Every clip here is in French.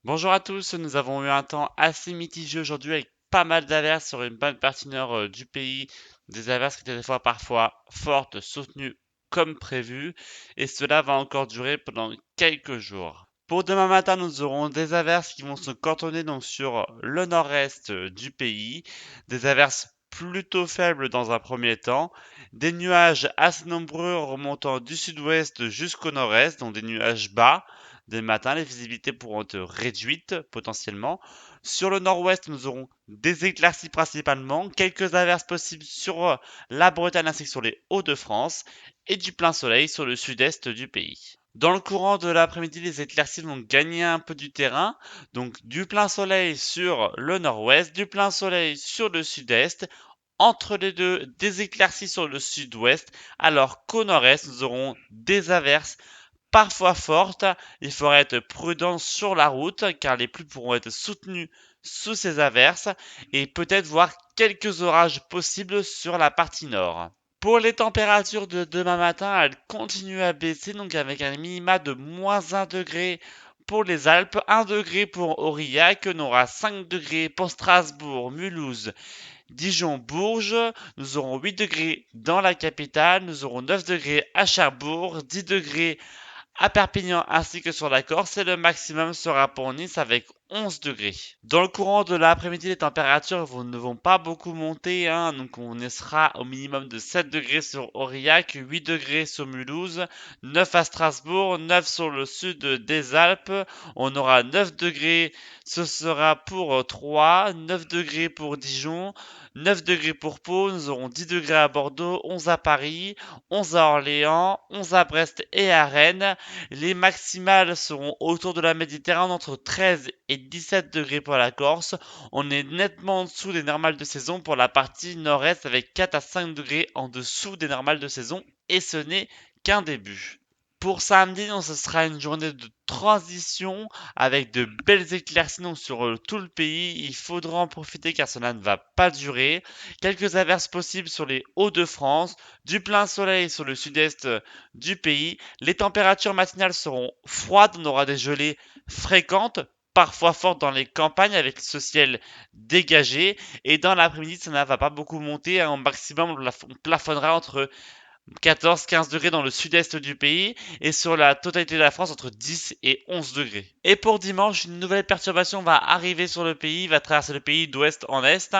Bonjour à tous, nous avons eu un temps assez mitigé aujourd'hui avec pas mal d'averses sur une bonne partie nord du pays, des averses qui étaient des fois parfois fortes, soutenues comme prévu, et cela va encore durer pendant quelques jours. Pour demain matin, nous aurons des averses qui vont se cantonner donc sur le nord-est du pays, des averses plutôt faibles dans un premier temps, des nuages assez nombreux remontant du sud-ouest jusqu'au nord-est, donc des nuages bas, des matins, les visibilités pourront être réduites potentiellement. Sur le nord-ouest, nous aurons des éclaircies principalement, quelques averses possibles sur la Bretagne ainsi que sur les Hauts-de-France et du plein soleil sur le sud-est du pays. Dans le courant de l'après-midi, les éclaircies vont gagner un peu du terrain, donc du plein soleil sur le nord-ouest, du plein soleil sur le sud-est, entre les deux, des éclaircies sur le sud-ouest, alors qu'au nord-est, nous aurons des averses parfois fortes. Il faudra être prudent sur la route car les pluies pourront être soutenues sous ces averses et peut-être voir quelques orages possibles sur la partie nord. Pour les températures de demain matin, elles continuent à baisser, donc avec un minima de -1 degré pour les Alpes, 1 degré pour Aurillac, on aura 5 degrés pour Strasbourg, Mulhouse, Dijon, Bourges, nous aurons 8 degrés dans la capitale, nous aurons 9 degrés à Cherbourg, 10 degrés à Perpignan ainsi que sur la Corse et le maximum sera pour Nice avec 11 degrés. Dans le courant de l'après-midi, les températures ne vont pas beaucoup monter, hein, donc on sera au minimum de 7 degrés sur Aurillac, 8 degrés sur Mulhouse, 9 à Strasbourg, 9 sur le sud des Alpes, on aura 9 degrés, ce sera pour Troyes, 9 degrés pour Dijon, 9 degrés pour Pau, nous aurons 10 degrés à Bordeaux, 11 à Paris, 11 à Orléans, 11 à Brest et à Rennes. Les maximales seront autour de la Méditerranée entre 13 et 17 degrés pour la Corse. On est nettement en dessous des normales de saison pour la partie nord-est avec 4 à 5 degrés en dessous des normales de saison et ce n'est qu'un début. Pour samedi, donc, ce sera une journée de transition avec de belles éclaircies donc, sur tout le pays. Il faudra en profiter car cela ne va pas durer. Quelques averses possibles sur les Hauts-de-France, du plein soleil sur le sud-est du pays. Les températures matinales seront froides, on aura des gelées fréquentes, parfois fortes dans les campagnes avec ce ciel dégagé. Et dans l'après-midi, ça ne va pas beaucoup monter, hein. Au maximum, on plafonnera entre 14-15 degrés dans le sud-est du pays et sur la totalité de la France entre 10 et 11 degrés. Et pour dimanche, une nouvelle perturbation va arriver sur le pays, va traverser le pays d'ouest en est.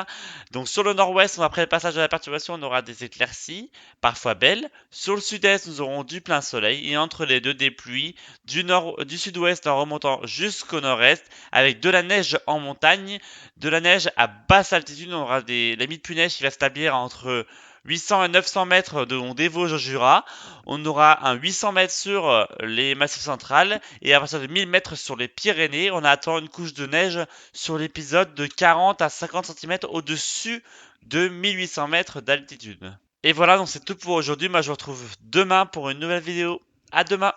Donc sur le nord-ouest, après le passage de la perturbation, on aura des éclaircies, parfois belles. Sur le sud-est, nous aurons du plein soleil et entre les deux, des pluies du sud-ouest en remontant jusqu'au nord-est avec de la neige en montagne, de la neige à basse altitude. On aura des limites plus neige qui va s'établir entre 800 et 900 mètres des Vosges au Jura. On aura un 800 mètres sur les massifs centrales et à partir de 1000 mètres sur les Pyrénées, on attend une couche de neige sur l'épisode de 40 à 50 cm au-dessus de 1800 mètres d'altitude. Et voilà, donc c'est tout pour aujourd'hui. Moi, je vous retrouve demain pour une nouvelle vidéo. À demain!